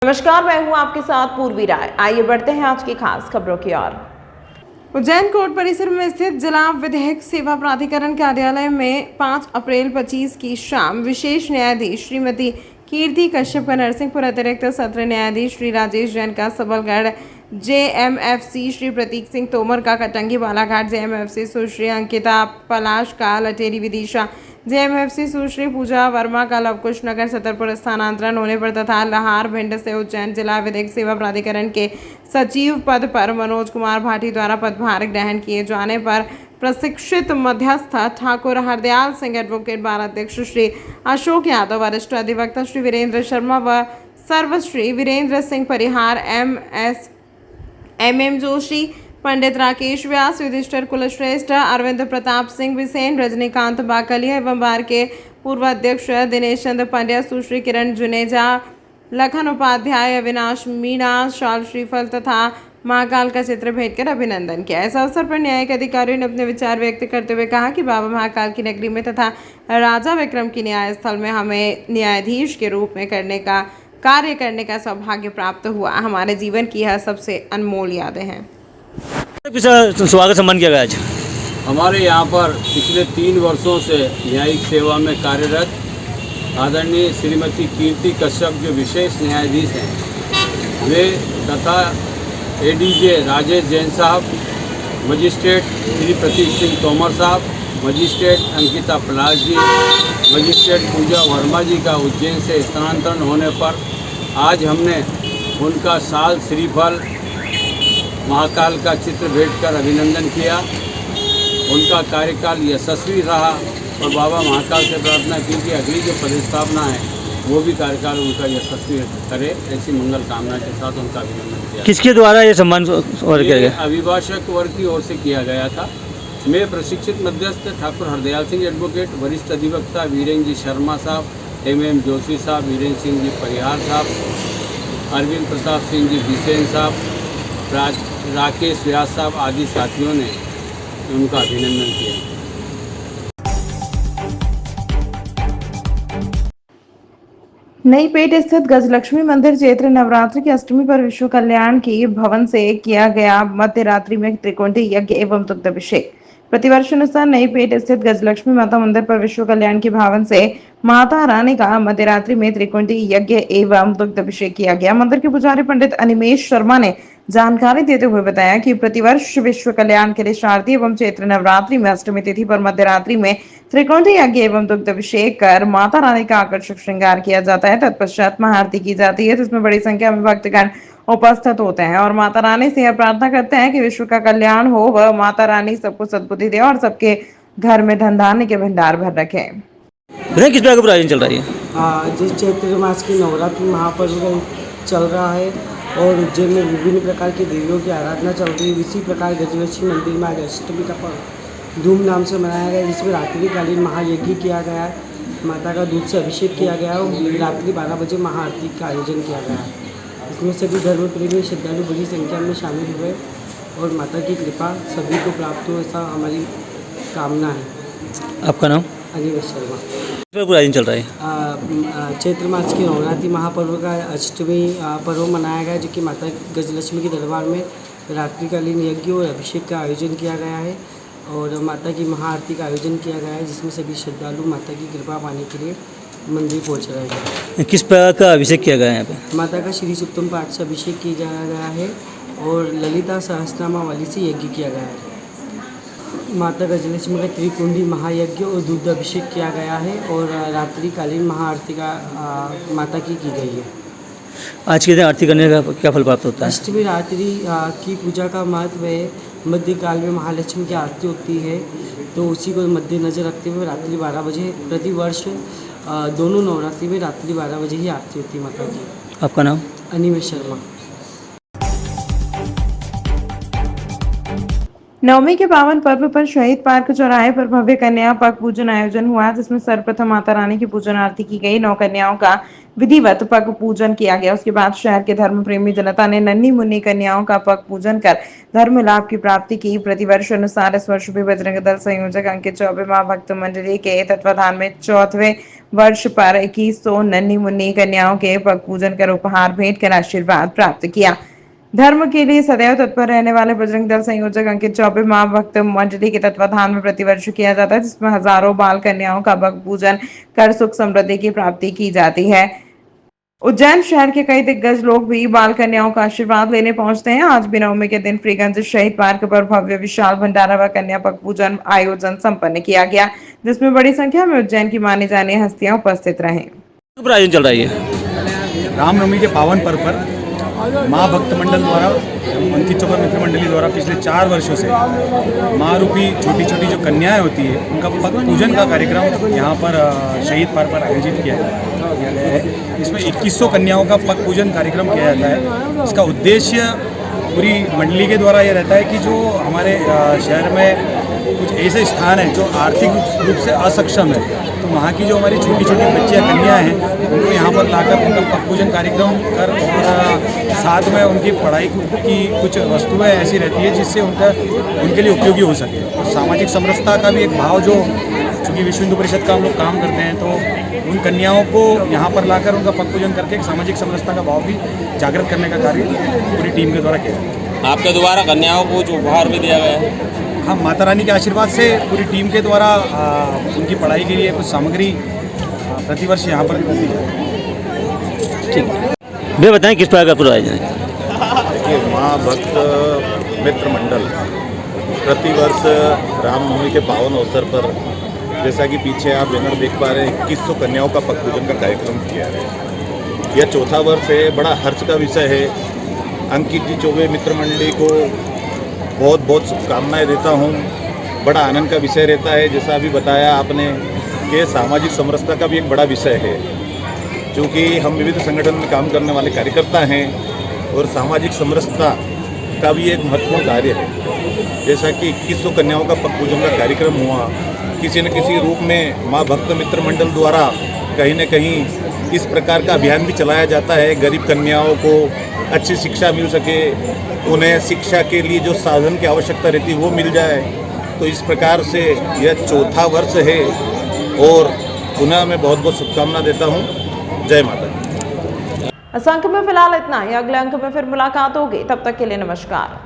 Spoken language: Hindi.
नमस्कार, मैं हूं आपके साथ पूर्वी राय। आइए बढ़ते हैं आज की खास खबरों की ओर। उज्जैन कोर्ट परिसर में स्थित जिला विधिक सेवा प्राधिकरण कार्यालय में 5 अप्रैल 25 की शाम विशेष न्यायाधीश श्रीमती कीर्ति कश्यप का, नरसिंहपुर अतिरिक्त सत्र न्यायाधीश श्री राजेश जैन का, सबलगढ़ जेएमएफसी श्री प्रतीक सिंह तोमर का, कटंगी बालाघाट जेएमएफसी सुश्री अंकिता पलाश का, लटेरी विदिशा जेएमएफसी सुश्री पूजा वर्मा का लवकुश नगर छतरपुर स्थानांतरण होने पर तथा लहार भिंड से उज्जैन जिला विधिक सेवा प्राधिकरण के सचिव पद पर मनोज कुमार भाटी द्वारा पदभार ग्रहण किए जाने पर प्रशिक्षित मध्यस्थ ठाकुर हरदयाल सिंह, एडवोकेट बार अध्यक्ष श्री अशोक यादव, वरिष्ठ अधिवक्ता श्री वीरेंद्र शर्मा व सर्वश्री वीरेंद्र सिंह परिहार, एम जोशी, पंडित राकेश व्यास, युधिष्ठिर कुलश्रेष्ठ, अरविंद प्रताप सिंह बिसेन, रजनीकांत बाकलिया एवं बार के पूर्व अध्यक्ष दिनेश चंद्र पंड्या, सुश्री किरण जुनेजा, लखन उपाध्याय, अविनाश मीणा, शाल श्रीफल तथा महाकाल का चित्र भेंट कर अभिनंदन किया। इस अवसर पर न्यायिक अधिकारियों ने अपने विचार व्यक्त करते हुए कहा कि बाबा महाकाल की नगरी में तथा राजा विक्रम की न्याय स्थल में हमें न्यायाधीश के रूप में कार्य करने का सौभाग्य प्राप्त हुआ। हमारे जीवन की यह सबसे अनमोल यादें हैं। स्वागत सम्मान किया गया आज हमारे यहाँ पर पिछले 3 वर्षों से न्यायिक सेवा में कार्यरत आदरणीय श्रीमती कीर्ति कश्यप जो विशेष न्यायाधीश हैं वे तथा एडीजे राजेश जैन साहब, मजिस्ट्रेट श्री प्रतीक सिंह तोमर साहब, मजिस्ट्रेट अंकिता पलाश जी, मजिस्ट्रेट पूजा वर्मा जी का उज्जैन से स्थानांतरण होने पर आज हमने उनका शाल श्रीफल महाकाल का चित्र भेंट कर अभिनंदन किया। उनका कार्यकाल यशस्वी रहा और बाबा महाकाल से प्रार्थना की कि अगली जो पदस्थापना है वो भी कार्यकाल उनका यशस्वी करे, ऐसी मंगल कामना के साथ उनका अभिनंदन किया। किसके द्वारा ये सम्मान किया गया? अभिभाषक वर्ग की ओर से किया गया था। मैं प्रशिक्षित मध्यस्थ ठाकुर हरदयाल सिंह एडवोकेट, वरिष्ठ अधिवक्ता वीरेंद्र जी शर्मा साहब, एम जोशी साहब, वीरेंद्र सिंह जी परिहार साहब, अरविंद प्रताप सिंह जी बिसेन साहब, राकेश व्यास साहब आदि साथियों ने उनका अभिनंदन किया। नई पेट स्थित गजलक्ष्मी मंदिर चैत्र नवरात्रि की अष्टमी पर विश्व कल्याण की भवन से किया गया मध्य रात्रि में त्रिकोणी यज्ञ एवं दुग्धाभिषेक। प्रतिवर्ष अनुसार नई पेट स्थित गजलक्ष्मी माता मंदिर पर विश्व कल्याण की भवन से माता रानी का मध्य रात्रि में त्रिकोणी यज्ञ एवं दुग्धाभिषेक किया गया। मंदिर के पुजारी पंडित अनिमेश शर्मा ने जानकारी देते हुए बताया कि प्रतिवर्ष विश्व कल्याण के लिए शारदीय एवं चैत्र नवरात्रि में अष्टमी तिथि पर मध्य रात्रि में त्रिकोणी यज्ञ एवं दुग्धाभिषेक कर माता रानी का आकर्षक श्रृंगार किया जाता है। तत्पश्चात महाआरती की जाती है, जिसमें बड़ी संख्या में भक्तगण उपस्थित होते हैं और माता रानी से यह प्रार्थना करते हैं कि विश्व का कल्याण हो व माता रानी सबको सद्बुद्धि दे और सबके घर में धन धान्य के भंडार भर रखे। किस प्रकार का आयोजन चल रहा है? जिस चैत्र मास की नवरात्रि महापर्व चल रहा है और उज्जैन में विभिन्न प्रकार की देवियों की आराधना चल रही है। इसी प्रकार गजलक्ष्मी मंदिर में आज अष्टमी का पर्व धूमधाम से मनाया गया, जिसमें रात्रिकालीन महायज्ञ किया गया है, माता का दूध से अभिषेक किया गया और रात्रि 12 बजे महाआरती का आयोजन किया गया है। इसमें सभी धर्म प्रेमी श्रद्धालु बड़ी संख्या में शामिल हुए और माता की कृपा सभी को प्राप्त हो, ऐसा हमारी कामना है। आपका नाम? अनिमेश शर्मा। आयोजन चल रहा है? चैत्र मास की नवरात्रि महापर्व का अष्टमी पर्व मनाया गया, जो कि माता गजलक्ष्मी के दरबार में रात्रिकालीन यज्ञ और अभिषेक का आयोजन किया गया है और माता की महाआरती का आयोजन किया गया है, जिसमें सभी श्रद्धालु माता की कृपा पाने के लिए मंदिर पहुंच रहे हैं। किस प्रकार का अभिषेक किया गया है यहाँ पे? माता का श्री सुक्तम पाठ से अभिषेक किया गया है और ललिता सहस्रनामा वाली से यज्ञ किया गया है। माता गजलक्ष्मी का त्रिकुंडी महायज्ञ और दूध अभिषेक किया गया है और रात्रिकालीन महाआरती का माता की गई है। आज के दिन आरती करने का क्या फल प्राप्त होता है? अष्टमी रात्रि की पूजा का महत्व है। मध्यकाल में महालक्ष्मी की आरती होती है, तो उसी को मद्देनजर रखते हुए रात्रि 12 बजे प्रतिवर्ष दोनों नवरात्रि में रात्रि 12 बजे ही आरती होती है माता की। आपका नाम? अनिमेश शर्मा। नवमी के पावन पर्व पर शहीद पार्क चौराहे पर भव्य कन्या पग पूजन आयोजन हुआ, जिसमें सर्वप्रथम माता रानी की पूजन आरती की गई। 9 कन्याओं का विधिवत पग पूजन किया गया। उसके बाद शहर के धर्म प्रेमी जनता ने नन्ही मुन्नी कन्याओं का पग पूजन कर धर्म लाभ की प्राप्ति की। प्रतिवर्ष अनुसार इस वर्ष भी बजरंग दल संयोजक अंकित चौबे मां भक्त मंडली के तत्वाधान में 4वें वर्ष पर 2100 नन्ही मुन्नी कन्याओं के पग पूजन कर उपहार भेंट कर आशीर्वाद प्राप्त किया। धर्म के लिए सदैव तत्पर रहने वाले बजरंग दल संयोजक अंकित चौबे मां भक्त मंडली के तत्वाधान में प्रतिवर्ष किया जाता है, जिसमें हजारों बाल कन्याओं का पग पूजन कर सुख समृद्धि की प्राप्ति की जाती है। उज्जैन शहर के कई दिग्गज लोग भी बाल कन्याओं का आशीर्वाद लेने पहुंचते हैं। आज भी नवमी के दिन फ्रीगंज शहीद पार्क पर भव्य विशाल भंडारा व कन्या पग पूजन आयोजन संपन्न किया गया, जिसमें बड़ी संख्या में उज्जैन की मानी जानी हस्तियां उपस्थित रहीं। पर आयोजन चल रहा है ये? रामनवमी के पावन पर्व पर माँ भक्त मंडल द्वारा अंकित चौबे मित्र मंडली द्वारा पिछले 4 वर्षों से माँ रूपी छोटी छोटी जो कन्याएं होती है उनका पग पूजन का कार्यक्रम यहाँ पर शहीद पार्क पर आयोजित किया है। इसमें 2100 कन्याओं का पग पूजन कार्यक्रम किया जाता है। इसका उद्देश्य पूरी मंडली के द्वारा ये रहता है कि जो हमारे शहर में कुछ ऐसे स्थान हैं जो आर्थिक रूप से असक्षम है, तो वहाँ की जो हमारी छोटी छोटी बच्चियाँ कन्याएं हैं उनको यहाँ पर लाकर उनका पग पूजन कार्यक्रम कर और साथ में उनकी पढ़ाई की कुछ वस्तुएं ऐसी रहती है जिससे उनके लिए उपयोगी हो सके। और सामाजिक समरसता का भी एक भाव, जो चूँकि विश्व हिंदू परिषद का हम लोग काम करते हैं, तो उन कन्याओं को यहाँ पर लाकर उनका पग पूजन करके एक सामाजिक समरसता का भाव भी जागृत करने का कार्य पूरी टीम के द्वारा किया। आपके द्वारा कन्याओं को कुछ उपहार भी दिया गया है? हाँ, माता रानी के आशीर्वाद से पूरी टीम के द्वारा उनकी पढ़ाई के लिए कुछ सामग्री प्रतिवर्ष यहाँ पर दी जाती है। ठीक है, भैया बताएं किस प्रकार का पूरा आयोजन है? देखिए, माँ भक्त मित्र मंडल प्रतिवर्ष रामनवमी के पावन अवसर पर, जैसा कि पीछे आप बैनर देख पा रहे हैं, 2100 कन्याओं का पग पूजन का कार्यक्रम किया है। यह 4था वर्ष है। बड़ा हर्ष का विषय है। अंकित जी चौबे मित्र मंडली को बहुत बहुत शुभकामनाएं देता हूँ। बड़ा आनंद का विषय रहता है, जैसा अभी बताया आपने कि सामाजिक समरसता का भी एक बड़ा विषय है। क्योंकि हम विविध संगठन में काम करने वाले कार्यकर्ता हैं और सामाजिक समरसता का भी एक महत्वपूर्ण कार्य है। जैसा कि 2100 कन्याओं का पग पूजन का कार्यक्रम हुआ, किसी न किसी रूप में माँ भक्त मित्र मंडल द्वारा कहीं न कहीं इस प्रकार का अभियान भी चलाया जाता है। गरीब कन्याओं को अच्छी शिक्षा मिल सके, उन्हें शिक्षा के लिए जो साधन की आवश्यकता रहती है वो मिल जाए। तो इस प्रकार से यह 4था वर्ष है और पुनः मैं बहुत बहुत शुभकामना देता हूँ। जय माता दी। इस अंक में फिलहाल इतना ही। अगले अंक में फिर मुलाकात होगी, तब तक के लिए नमस्कार।